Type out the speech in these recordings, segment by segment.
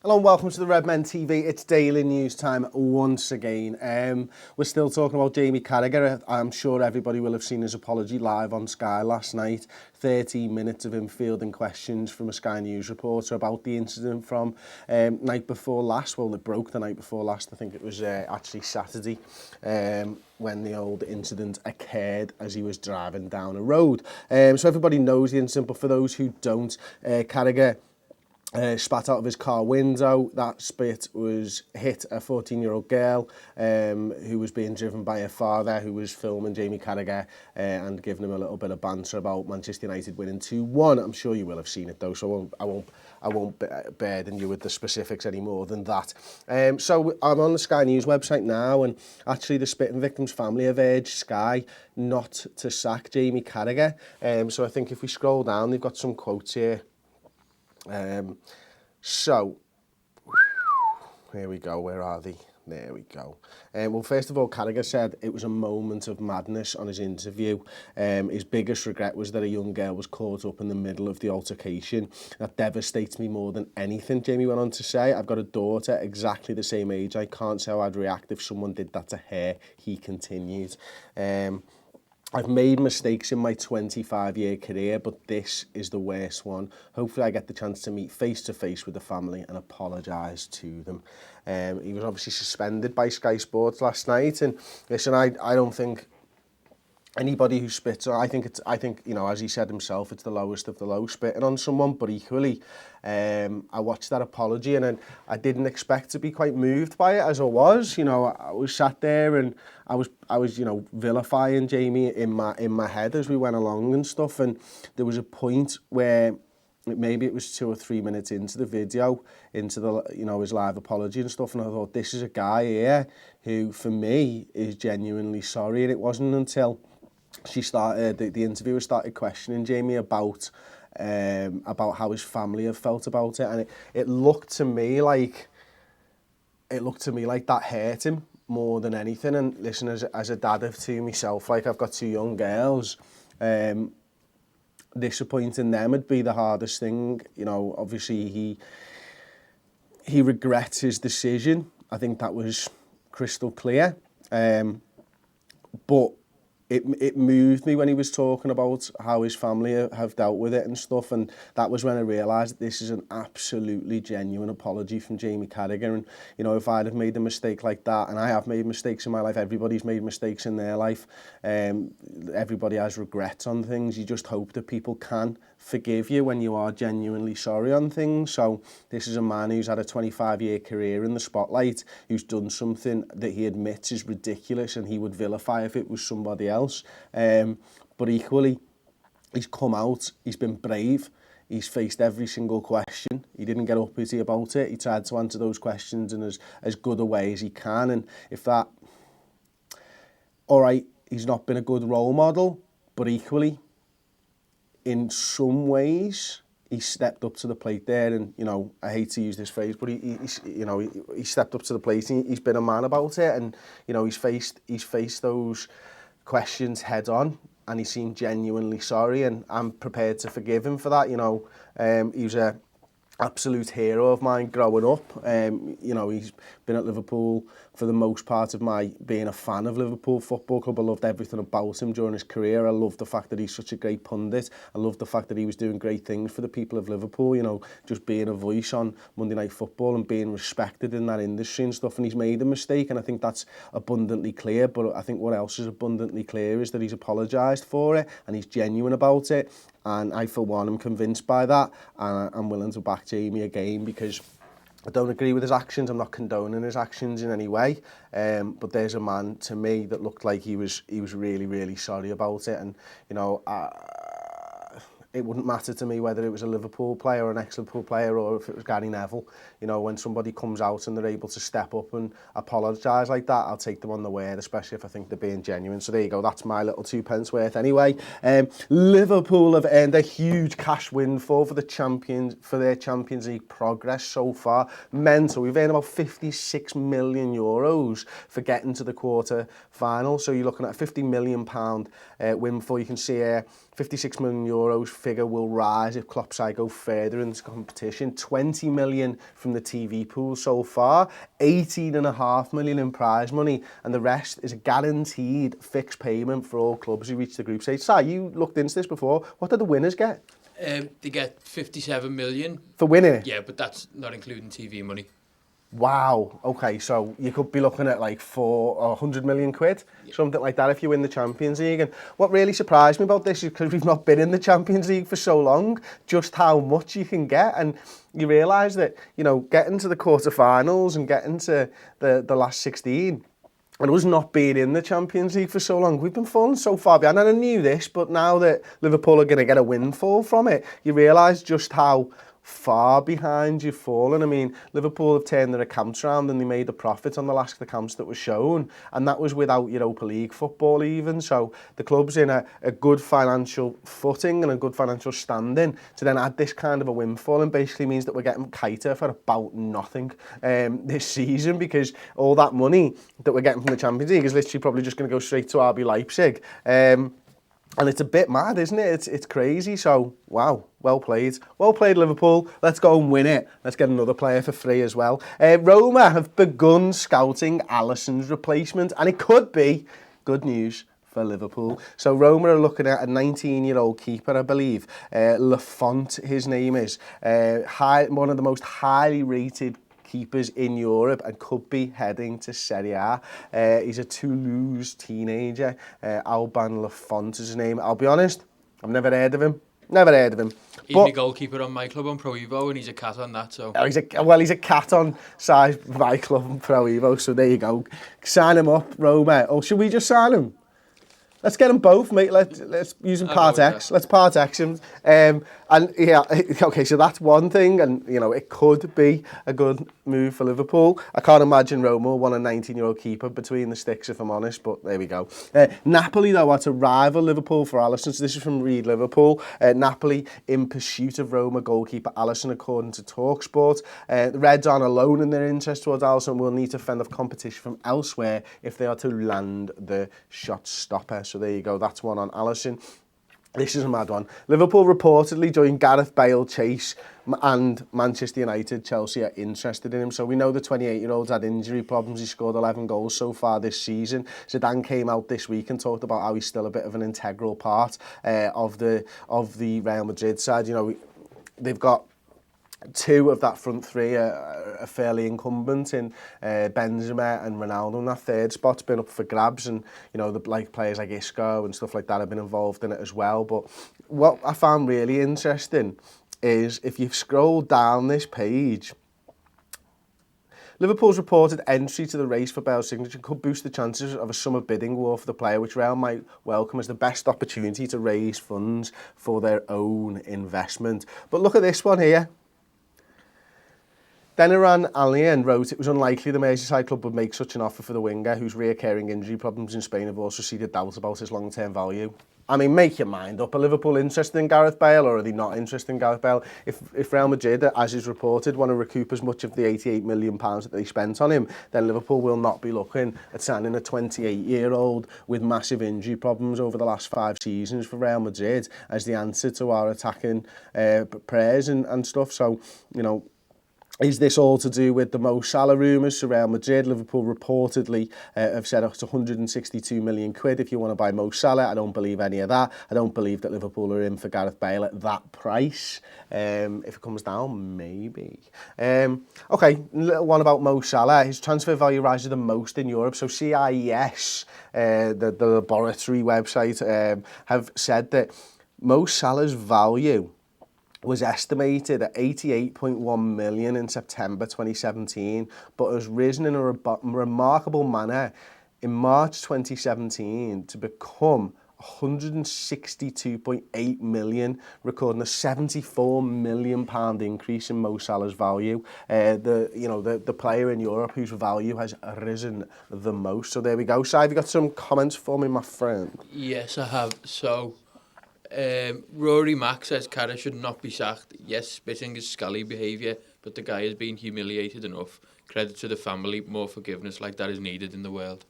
Hello and welcome to the Redmen TV. It's daily news time once again. We're still talking about Jamie Carragher. I'm sure everybody will have seen his apology live on Sky last night. 13 minutes of him fielding questions from a Sky News reporter about the incident from night before last. Well, it broke the night before last. I think it was actually Saturday when the old incident occurred as he was driving down a road. So everybody knows the incident, but for those who don't, Carragher spat out of his car window. That spit was hit a 14-year-old girl who was being driven by her father, who was filming Jamie Carragher and giving him a little bit of banter about Manchester United winning 2-1. I'm sure you will have seen it though, so I won't burden you with the specifics any more than that. So I'm on the Sky News website now, and actually the spitting victim's family have urged Sky not to sack Jamie Carragher. So I think if we scroll down, they've got some quotes here. So, here we go, where are they? There we go. Well, first of all, Carragher said it was a moment of madness on his interview. His biggest regret was that a young girl was caught up in the middle of the altercation. That devastates me more than anything, Jamie went on to say. I've got a daughter exactly the same age. I can't say how I'd react if someone did that to her, he continued. I've made mistakes in my 25-year career, but this is the worst one. Hopefully I get the chance to meet face-to-face with the family and apologise to them. He was obviously suspended by Sky Sports last night, and listen, I don't think anybody who spits, I think you know, as he said himself, it's the lowest of the low spitting on someone, but equally I watched that apology and I didn't expect to be quite moved by it as I was. You know, I was sat there and I was you know, vilifying Jamie in my head as we went along and stuff, and there was a point where maybe it was 2 or 3 minutes into the video, into the, you know, his live apology and stuff, and I thought, this is a guy here who for me is genuinely sorry. And it wasn't until she started, the interviewer started questioning Jamie about how his family have felt about it, and it looked to me like that hurt him more than anything. And listen, as a dad of two myself, like I've got 2 young girls, disappointing them would be the hardest thing. You know, obviously he regrets his decision. I think that was crystal clear. But it moved me when he was talking about how his family have dealt with it and stuff, and that was when I realised that this is an absolutely genuine apology from Jamie Carragher. And you know, if I'd have made a mistake like that, and I have made mistakes in my life, everybody's made mistakes in their life, everybody has regrets on things. You just hope that people can forgive you when you are genuinely sorry on things. So this is a man who's had a 25-year career in the spotlight, who's done something that he admits is ridiculous and he would vilify if it was somebody else. But equally, he's come out, he's been brave, he's faced every single question. He didn't get uppity about it. He tried to answer those questions in as good a way as he can. And if that, all right, he's not been a good role model, but equally, in some ways, he stepped up to the plate there, and you know, I hate to use this phrase, but he stepped up to the plate, and he's been a man about it, and you know, he's faced those questions head on, and he seemed genuinely sorry, and I'm prepared to forgive him for that. You know, he was a absolute hero of mine growing up. You know, he's been at Liverpool for the most part of my being a fan of Liverpool Football Club. I loved everything about him during his career. I loved the fact that he's such a great pundit. I loved the fact that he was doing great things for the people of Liverpool, you know, just being a voice on Monday Night Football and being respected in that industry and stuff. And he's made a mistake, and I think that's abundantly clear. But I think what else is abundantly clear is that he's apologised for it and he's genuine about it. And I, for one, am convinced by that, and I'm willing to back Jamie again, because I don't agree with his actions. I'm not condoning his actions in any way. But there's a man to me that looked like he was really, really sorry about it. And you know, it wouldn't matter to me whether it was a Liverpool player or an ex-Liverpool player, or if it was Gary Neville. You know, when somebody comes out and they're able to step up and apologise like that, I'll take them on the word, especially if I think they're being genuine. So there you go, that's my little 2 pence worth anyway. Liverpool have earned a huge cash windfall for their Champions League progress so far. Mental. We've earned about €56 million for getting to the quarter final. So you're looking at a £50 million windfall. You can see here €56 million figure will rise if Klopp's side go further in this competition. 20 million from the TV pool so far, 18.5 million in prize money, and the rest is a guaranteed fixed payment for all clubs who reach the group stage. Si, you looked into this before. What did the winners get? They get 57 million. For winning it? Yeah, but that's not including TV money. Wow. Okay, so you could be looking at like 100 million quid, something like that if you win the Champions League. And what really surprised me about this is because we've not been in the Champions League for so long, just how much you can get. And you realise that, you know, getting to the quarterfinals and getting to the last 16, and us not being in the Champions League for so long, we've been falling so far behind. And I knew this, but now that Liverpool are going to get a windfall from it, you realise just how far behind you've fallen. I mean, Liverpool have turned their accounts around and they made a profit on the last accounts that were shown, and that was without Europa League football even. So the club's in a good financial footing and a good financial standing to then add this kind of a windfall, and basically means that we're getting Keita for about nothing this season, because all that money that we're getting from the Champions League is literally probably just going to go straight to RB Leipzig. And it's a bit mad, isn't it? It's crazy. So, wow, well played. Well played, Liverpool. Let's go and win it. Let's get another player for free as well. Roma have begun scouting Alisson's replacement, and it could be good news for Liverpool. So Roma are looking at a 19-year-old keeper, I believe. Lafont, his name is. One of the most highly rated keepers in Europe, and could be heading to Serie A. He's a Toulouse teenager. Alban Lafont is his name. I'll be honest, I've never heard of him. Never heard of him. He's my goalkeeper on my club on Pro Evo, and he's a cat on that. So he's a cat on size my club on Pro Evo. So there you go. Sign him up, Roma. Or should we just sign him? Let's get them both, mate. Let's use them part X. Let's part X him. And yeah, okay, so that's one thing, and you know, it could be a good move for Liverpool. I can't imagine Roma want a 19-year-old keeper between the sticks, if I'm honest, but there we go. Napoli, though, are to rival Liverpool for Alisson. So this is from Read Liverpool. Napoli in pursuit of Roma goalkeeper Alisson, according to TalkSport. The Reds aren't alone in their interest towards Alisson and will need to fend off competition from elsewhere if they are to land the shot stopper. So there you go, that's one on Alisson. This is a mad one. Liverpool reportedly joined Gareth Bale, Chase, and Manchester United, Chelsea are interested in him. So we know the 28-year-old's had injury problems. He scored 11 goals so far this season. Zidane came out this week and talked about how he's still a bit of an integral part of the Real Madrid side. You know, they've got two of that front three are fairly incumbent in Benzema and Ronaldo, and that third spot's been up for grabs, and you know, the like players like Isco and stuff like that have been involved in it as well. But what I found really interesting is if you scroll down this page, Liverpool's reported entry to the race for Bale's signature could boost the chances of a summer bidding war for the player, which Real might welcome as the best opportunity to raise funds for their own investment. But look at this one here. Deniran Alien wrote it was unlikely the Merseyside club would make such an offer for the winger, whose reoccurring injury problems in Spain have also seeded doubt about his long-term value. I mean, make your mind up. Are Liverpool interested in Gareth Bale, or are they not interested in Gareth Bale? If Real Madrid, as is reported, want to recoup as much of the £88 million that they spent on him, then Liverpool will not be looking at signing a 28-year-old with massive injury problems over the last 5 seasons for Real Madrid as the answer to our attacking prayers and stuff. So, you know, is this all to do with the Mo Salah rumours? So Real Madrid, Liverpool reportedly have said it's 162 million quid if you want to buy Mo Salah. I don't believe any of that. I don't believe that Liverpool are in for Gareth Bale at that price. If it comes down, maybe. Okay, little one about Mo Salah. His transfer value rises the most in Europe. So CIES, the laboratory website, have said that Mo Salah's value was estimated at 88.1 million in September 2017, but has risen in a remarkable manner in March 2017 to become 162.8 million, recording a 74 million pound increase in Mo Salah's value. The player in Europe whose value has risen the most. So there we go. Si, have you got some comments for me, my friend? Yes, I have. So Rory Mack says Carragher should not be sacked. Yes, spitting is scally behaviour, but the guy has been humiliated enough. Credit to the family, more forgiveness like that is needed in the world.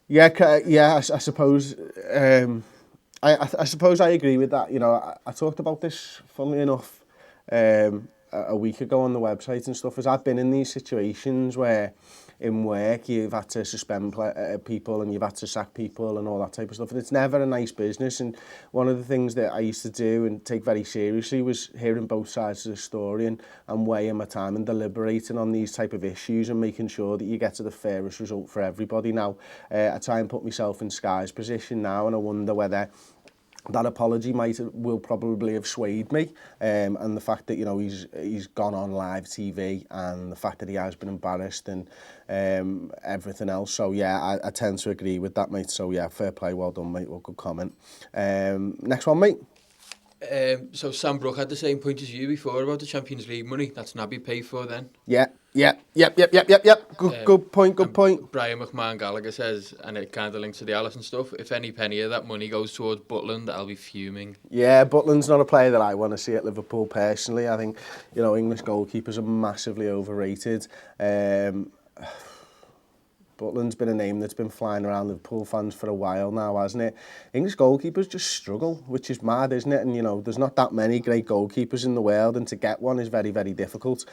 Yeah, I suppose I suppose I agree with that. You know, I talked about this, funnily enough, a week ago on the website and stuff, as I've been in these situations where in work you've had to suspend people and you've had to sack people and all that type of stuff, and it's never a nice business. And one of the things that I used to do and take very seriously was hearing both sides of the story and weighing my time and deliberating on these type of issues and making sure that you get to the fairest result for everybody. Now, I try and put myself in Sky's position now, and I wonder whether that apology will probably have swayed me, and the fact that, you know, he's gone on live TV, and the fact that he has been embarrassed and everything else. So yeah, I tend to agree with that, mate. So yeah, fair play, well done, mate. Well, good comment. Next one, mate. So Sam Brook had the same point as you before about the Champions League money. That's Naby paid for then. Yep. Good point. Brian McMahon Gallagher says, and it kind of links to the Alisson stuff, if any penny of that money goes towards Butland, I'll be fuming. Yeah, Butland's not a player that I want to see at Liverpool personally. I think, you know, English goalkeepers are massively overrated. Butland's been a name that's been flying around Liverpool fans for a while now, hasn't it? English goalkeepers just struggle, which is mad, isn't it? And, you know, there's not that many great goalkeepers in the world, and to get one is very, very difficult.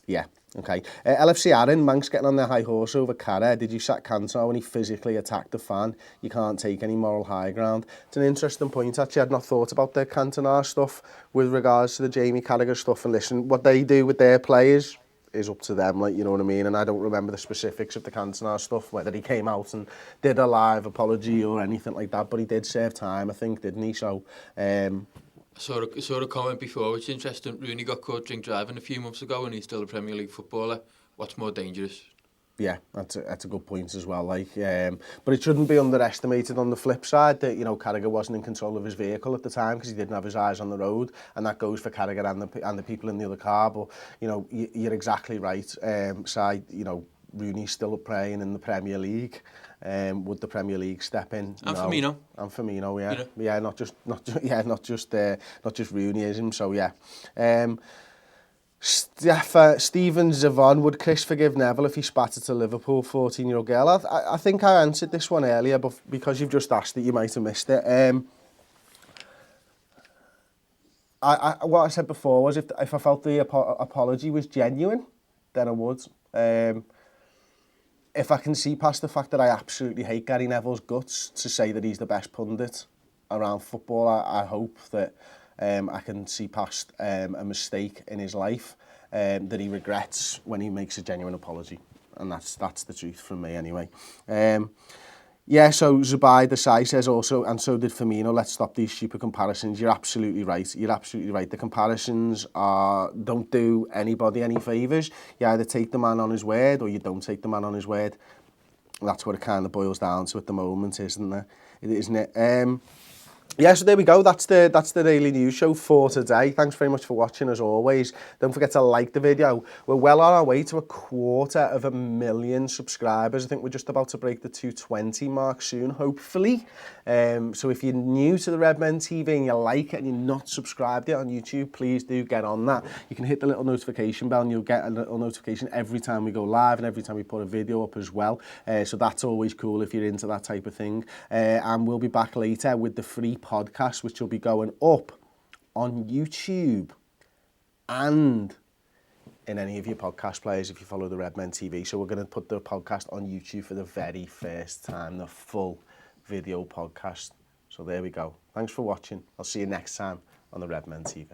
Yeah, okay. LFC Aaron, Manx getting on their high horse over Carragher. Did you sack Cantor when he physically attacked the fan? You can't take any moral high ground. It's an interesting point, actually. I'd not thought about the Cantona stuff with regards to the Jamie Carragher stuff. And listen, what they do with their players is up to them, like, you know what I mean? And I don't remember the specifics of the Cantona stuff, whether he came out and did a live apology or anything like that, but he did serve time, I think, didn't he? So, saw a comment before, which is interesting. Rooney got caught drink driving a few months ago and he's still a Premier League footballer. What's more dangerous? Yeah, that's a good point as well. Like, but it shouldn't be underestimated on the flip side that, you know, Carragher wasn't in control of his vehicle at the time because he didn't have his eyes on the road, and that goes for Carragher and the people in the other car. But, you know, you're exactly right. You know, Rooney's still playing in the Premier League. Would the Premier League step in? And Firmino. And Firmino, yeah, you know? Yeah, not just Rooneyism. So yeah. Stephen Zavon, would Chris forgive Neville if he spat at a Liverpool 14-year-old girl? I think I answered this one earlier, but because you've just asked it, you might have missed it. What I said before was if I felt the apology was genuine, then I would. If I can see past the fact that I absolutely hate Gary Neville's guts to say that he's the best pundit around football, I hope that I can see past a mistake in his life that he regrets when he makes a genuine apology. And that's the truth from me anyway. Yeah, so Zubai Desai says also, and so did Firmino, let's stop these stupid comparisons. You're absolutely right. The comparisons don't do anybody any favours. You either take the man on his word or you don't take the man on his word. That's what it kind of boils down to at the moment, isn't it? Yeah, so there we go. That's the Daily News Show for today. Thanks very much for watching, as always. Don't forget to like the video. We're well on our way to 250,000 subscribers. I think we're just about to break the 220 mark soon, hopefully. So if you're new to the Redmen TV and you like it and you're not subscribed yet on YouTube, please do get on that. You can hit the little notification bell and you'll get a little notification every time we go live and every time we put a video up as well. So that's always cool if you're into that type of thing. And we'll be back later with the free podcast, which will be going up on YouTube and in any of your podcast players if you follow the Redmen TV. So we're going to put the podcast on YouTube for the very first time, the full video podcast. So there we go. Thanks for watching. I'll see you next time on the Redmen TV.